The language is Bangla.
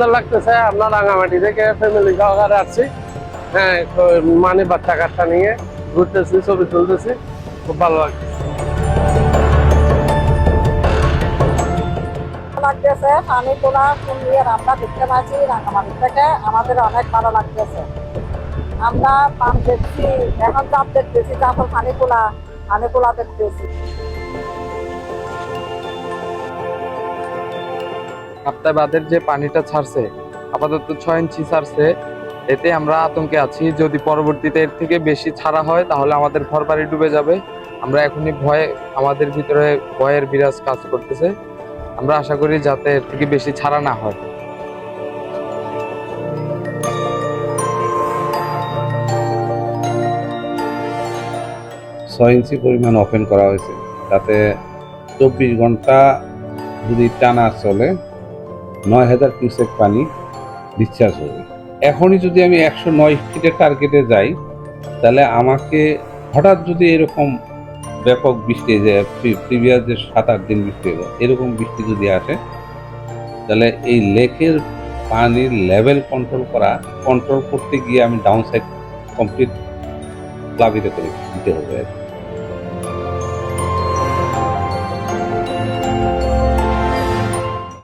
সুন্দর লাগতেছে। আমরা রাঙামাটি থেকে ফ্যামিলি সহকারে আসছি। হ্যাঁ, তো মানে বাচ্চা কাচ্চা নিয়ে ঘুরতেছি, ছবি তুলতেছি, খুব ভালো লাগতেছে। লাগতেছে পানি তোলা ফুল দিয়ে আমরা দেখতে পাচ্ছি রাঙামাটি থেকে, আমাদের অনেক ভালো লাগতেছে। আমরা পান দেখছি, এখন চাপ দেখতেছি, তারপর পানি তোলা দেখতেছি। কাপ্তাই বাঁধের যে পানিটা ছাড়ছে, আপাতত 6 ইঞ্চি ছাড়ছে। এতে আমরা আতঙ্কে আছি, যদি পরবর্তীতে এর থেকে বেশি ছাড়া হয় তাহলে আমাদের ঘরবাড়ি ডুবে যাবে। আমরা এখনই আমাদের ভিতরে ভয়ের বিরাজ কাজ করতেছে। আমরা আশা করি যাতে এর থেকে বেশি ছাড়া না হয়। 6 ইঞ্চি পরিমাণ ওপেন করা হয়েছে, তাতে 24 ঘন্টা যদি টানা চলে 9,000 কিউসেক পানি ডিসচার্জ হবে। এখনই যদি আমি 109 ফিটের টার্গেটে যাই, তাহলে আমাকে হঠাৎ যদি এরকম ব্যাপক বৃষ্টি, যে প্রিভিয়াস যে 7-8 দিন বৃষ্টি হলো, এরকম বৃষ্টি যদি আসে, তাহলে এই লেকের পানির লেভেল কন্ট্রোল করতে গিয়ে আমি ডাউন সাইড কমপ্লিট প্লাবিত করে দিতে হবে।